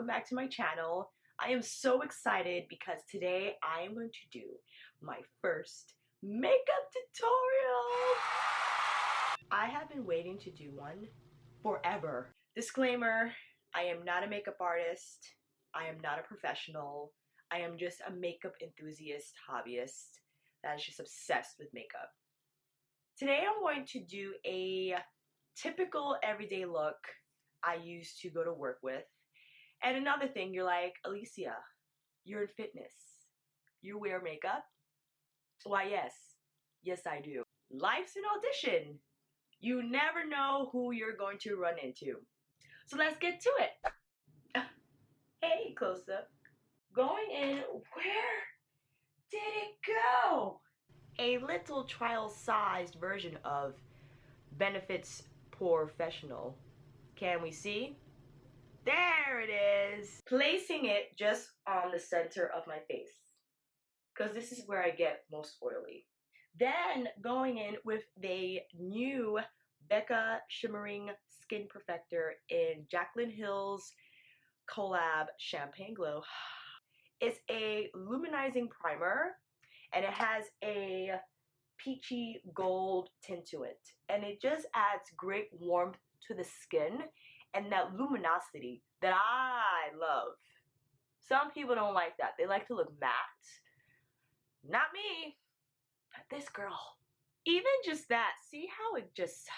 welcome back to my channel. I am so excited because today I am going to do my first makeup tutorial. I have been waiting to do one forever. Disclaimer, I am not a makeup artist. I am not a professional. I am just a makeup enthusiast hobbyist that is just obsessed with makeup. Today I'm going to do a typical everyday look I used to go to work with. And another thing, you're like, Alicia, you're in fitness. You wear makeup? Why, yes I do. Life's an audition. You never know who you're going to run into. So let's get to it. Hey, close up. Going in, where did it go? A little trial-sized version of Benefit's Pore Professional. Can we see? There it is. Placing it just on the center of my face, because this is where I get most oily. Then going in with the new Becca Shimmering Skin Perfector in Jaclyn Hill's collab Champagne Glow. It's a luminizing primer and it has a peachy gold tint to it, and it just adds great warmth to the skin and that luminosity that I love. Some people don't like that. They like to look matte. Not me. Not this girl. Even just that. See how it just...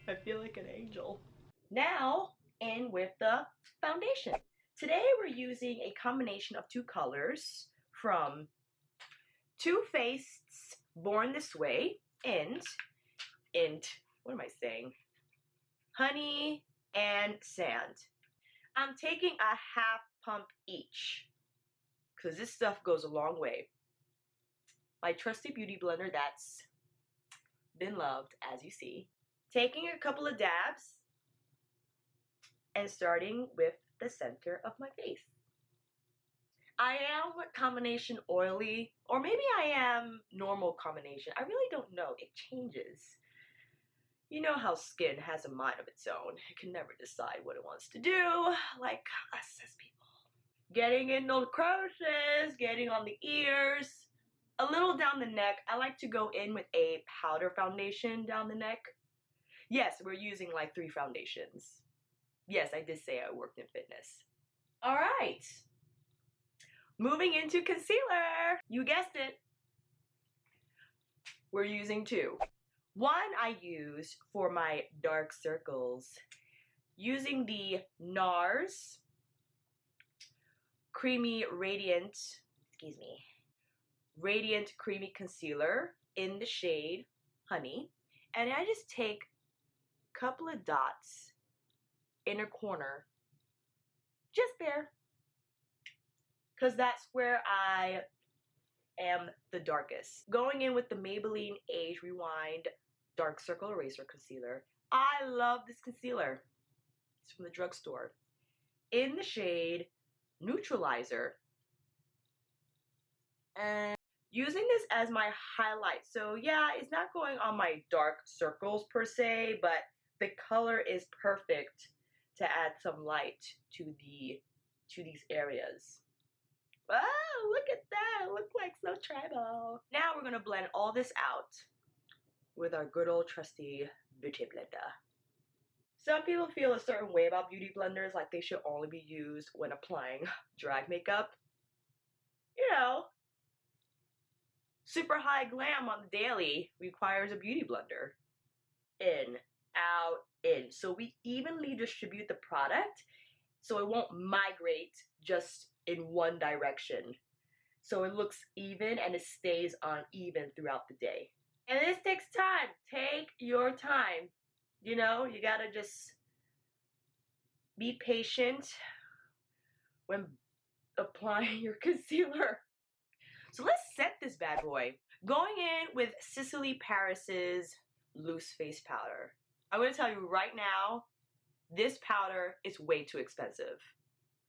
I feel like an angel. Now, in with the foundation. Today we're using a combination of two colors from Too Faced's Born This Way and what am I saying? Honey and Sand. I'm taking a half pump each because this stuff goes a long way. My trusty beauty blender that's been loved, as you see. Taking a couple of dabs and starting with the center of my face. I am combination oily, or maybe I am normal combination. I really don't know. It changes. You know how skin has a mind of its own. It can never decide what it wants to do, like us as people. Getting in those crevices, getting on the ears, a little down the neck. I like to go in with a powder foundation down the neck. Yes, we're using like 3 foundations. Yes, I did say I worked in fitness. All right. Moving into concealer. You guessed it. We're using 2. One I use for my dark circles, using the NARS Creamy Radiant Creamy Concealer in the shade Honey. And I just take a couple of dots, inner corner, just there, because that's where I am the darkest. Going in with the Maybelline Age Rewind Dark Circle Eraser Concealer. I love this concealer. It's from the drugstore. In the shade Neutralizer. And using this as my highlight. So yeah, it's not going on my dark circles per se, but the color is perfect to add some light to these areas. Oh, look at that. It looks like so tribal. Now we're going to blend all this out with our good old trusty beauty blender. Some people feel a certain way about beauty blenders, like they should only be used when applying drag makeup. You know, super high glam on the daily requires a beauty blender. In, out, in. So we evenly distribute the product so it won't migrate just in one direction. So it looks even and it stays uneven throughout the day. And this takes time. Take your time. You know, you gotta just be patient when applying your concealer. So let's set this bad boy. Going in with Sisley Paris's Loose Face Powder. I'm gonna tell you right now, this powder is way too expensive.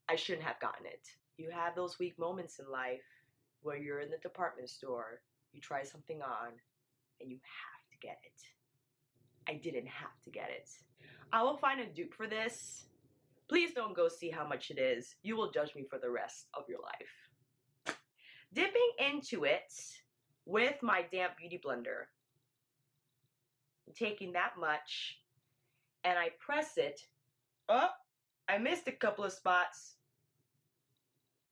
I shouldn't have gotten it. You have those weak moments in life where you're in the department store, you try something on, and you have to get it. I didn't have to get it. I will find a dupe for this. Please don't go see how much it is. You will judge me for the rest of your life. Dipping into it with my damp beauty blender. I'm taking that much and I press it. Oh, I missed a couple of spots.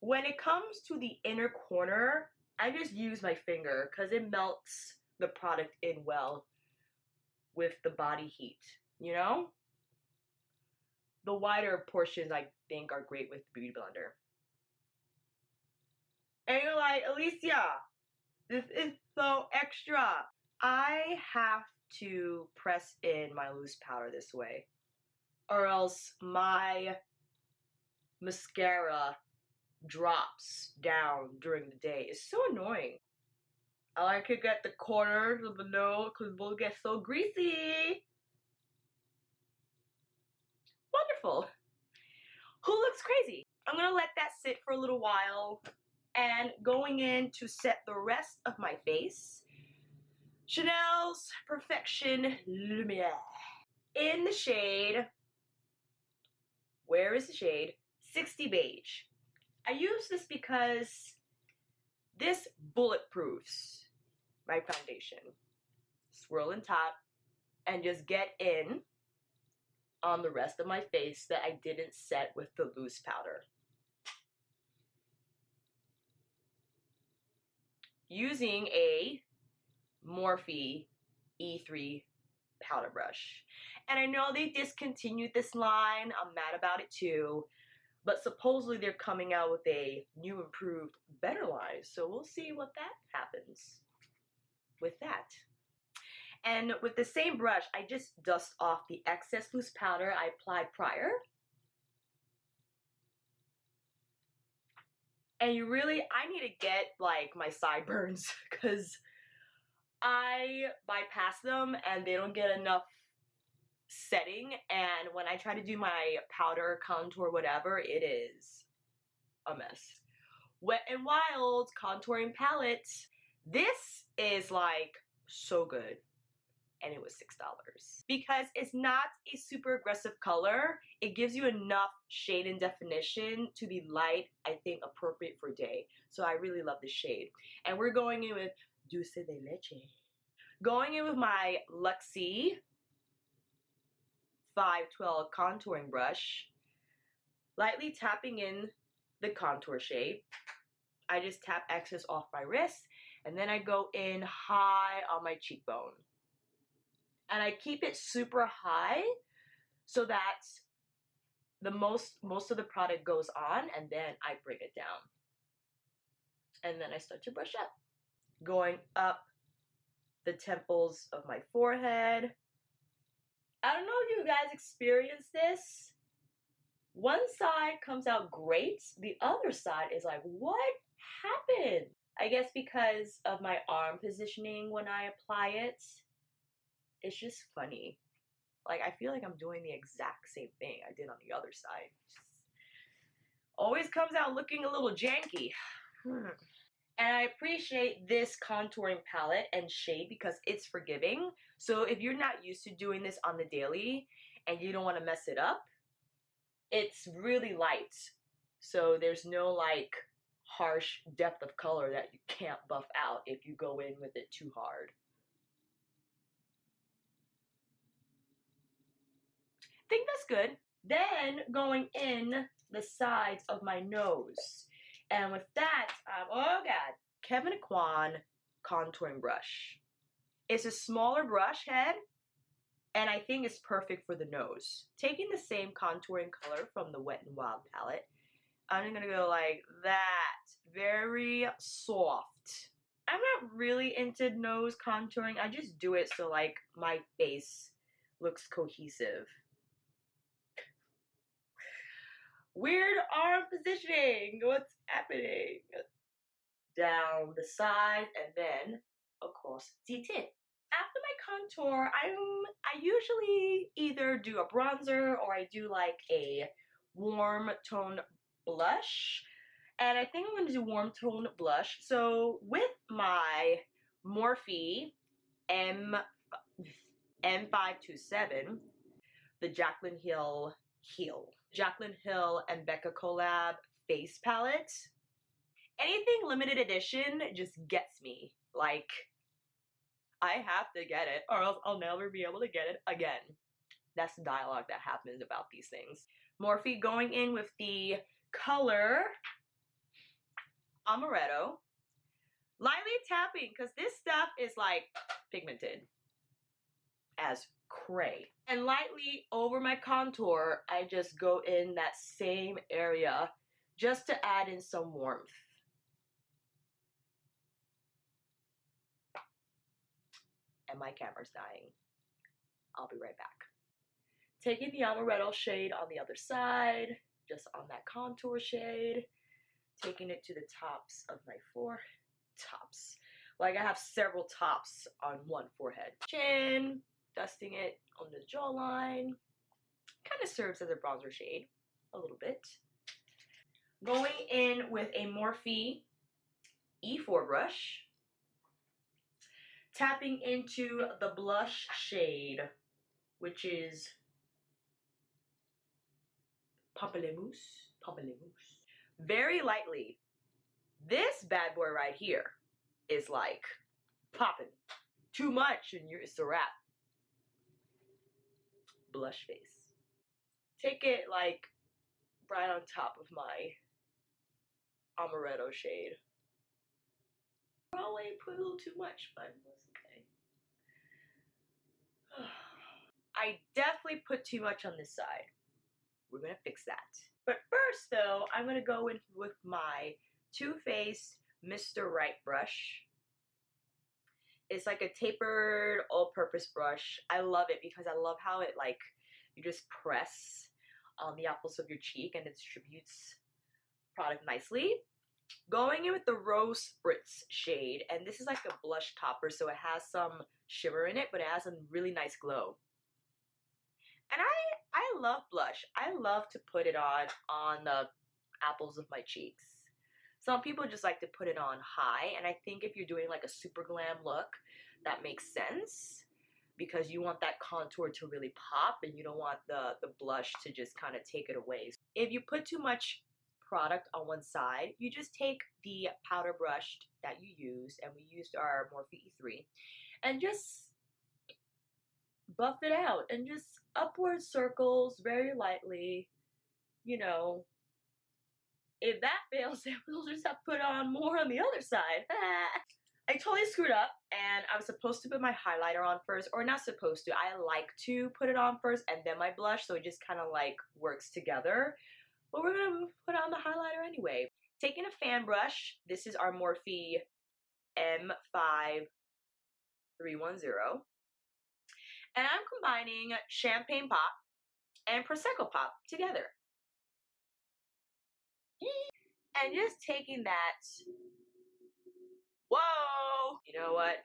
When it comes to the inner corner, I just use my finger because it melts the product in well with the body heat, you know? The wider portions I think are great with the beauty blender. And you're like, Alicia, this is so extra. I have to press in my loose powder this way, or else my mascara drops down during the day. It's so annoying. I like to get the corners of the nose because we'll get so greasy. Wonderful. Who looks crazy? I'm gonna let that sit for a little while. And going in to set the rest of my face, Chanel's Perfection Lumiere. In the shade, where is the shade? 60 Beige. I use this because this bulletproofs my foundation. Swirl in top and just get in on the rest of my face that I didn't set with the loose powder. Using a Morphe E3 powder brush. And I know they discontinued this line. I'm mad about it too. But supposedly they're coming out with a new, improved, better line. So we'll see what that happens with that. And with the same brush, I just dust off the excess loose powder I applied prior. And I need to get like my sideburns because I bypass them and they don't get enough setting. And when I try to do my powder, contour, whatever, it is a mess. Wet n Wild contouring palette. This is like so good. And it was $6. Because it's not a super aggressive color, it gives you enough shade and definition to be light, I think appropriate for day. So I really love this shade. And we're going in with Dulce de Leche. Going in with my Luxie 512 contouring brush, lightly tapping in the contour shape. I just tap excess off my wrist, and then I go in high on my cheekbone. And I keep it super high so that the most of the product goes on, and then I bring it down. And then I start to brush up. Going up the temples of my forehead. I don't know if you guys experience this. One side comes out great, the other side is like, what happened? I guess because of my arm positioning when I apply it. It's just funny. Like, I feel like I'm doing the exact same thing I did on the other side. Always comes out looking a little janky. And I appreciate this contouring palette and shade because it's forgiving. So if you're not used to doing this on the daily and you don't want to mess it up, it's really light. So there's no like harsh depth of color that you can't buff out if you go in with it too hard. I think that's good. Then going in the sides of my nose. And with that, oh god, Kevyn Aucoin contouring brush. It's a smaller brush head, and I think it's perfect for the nose. Taking the same contouring color from the Wet n Wild palette, I'm gonna go like that. Very soft. I'm not really into nose contouring. I just do it so like my face looks cohesive. Weird arm positioning. What's happening? Down the side and then across the tip. After my contour, I usually either do a bronzer or I do like a warm tone blush. And I think I'm going to do warm tone blush. So with my Morphe M527, the Jaclyn Heel. Jaclyn Hill and Becca collab face palette. Anything limited edition just gets me. Like, I have to get it or else I'll never be able to get it again. That's the dialogue that happens about these things. Morphe going in with the color Amaretto. Lightly tapping, because this stuff is like pigmented as cray. And lightly over my contour, I just go in that same area just to add in some warmth. And my camera's dying. I'll be right back. Taking the Amaretto shade on the other side, just on that contour shade. Taking it to the tops of my tops. Like I have several tops on one forehead. Chin, dusting it on the jawline. Kind of serves as a bronzer shade, a little bit. Going in with a Morphe E4 brush. Tapping into the blush shade, which is Pamplemousse. Very lightly. This bad boy right here is like popping. Too much and it's a wrap. Blush face. Take it like right on top of my Amaretto shade. Probably put a little too much, but that's okay. I definitely put too much on this side. We're gonna fix that. But first though, I'm gonna go in with my Too Faced Mr. Right brush. It's like a tapered all-purpose brush. I love it because I love how it like, you just press on the apples of your cheek and it distributes product nicely. Going in with the Rose Spritz shade, and this is like a blush topper, so it has some shimmer in it, but it has a really nice glow. And I love blush. I love to put it on the apples of my cheeks. Some people just like to put it on high, and I think if you're doing like a super glam look, that makes sense because you want that contour to really pop and you don't want the blush to just kind of take it away. If you put too much product on one side, you just take the powder brush that you used, and we used our Morphe E3, and just buff it out and just upward circles very lightly. You know, if that fails, then we'll just have to put on more on the other side. I totally screwed up, and I was supposed to put my highlighter on first, or not supposed to. I like to put it on first and then my blush, so it just kind of like works together. But we're gonna put on the highlighter anyway. Taking a fan brush, this is our Morphe M5310. And I'm combining Champagne Pop and Prosecco Pop together. And just taking that, whoa! You know what?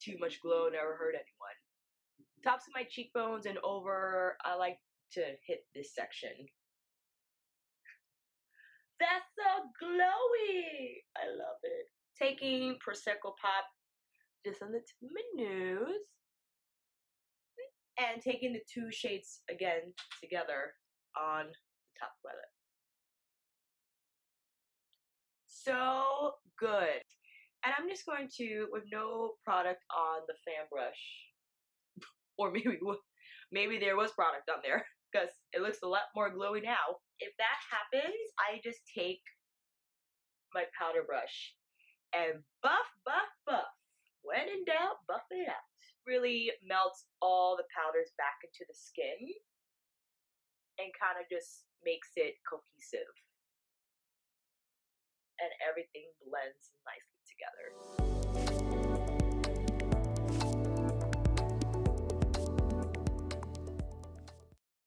Too much glow never hurt anyone. Tops of my cheekbones and over, I like to hit this section. That's so glowy! I love it. Taking Prosecco Pop just on the tip of my nose. And taking the two shades again together on the top palette. So good. And I'm just going to, with no product on the fan brush, or maybe there was product on there, because it looks a lot more glowy now. If that happens, I just take my powder brush and buff. When in doubt, buff it out. Really melts all the powders back into the skin and kind of just makes it cohesive. And everything blends nicely together.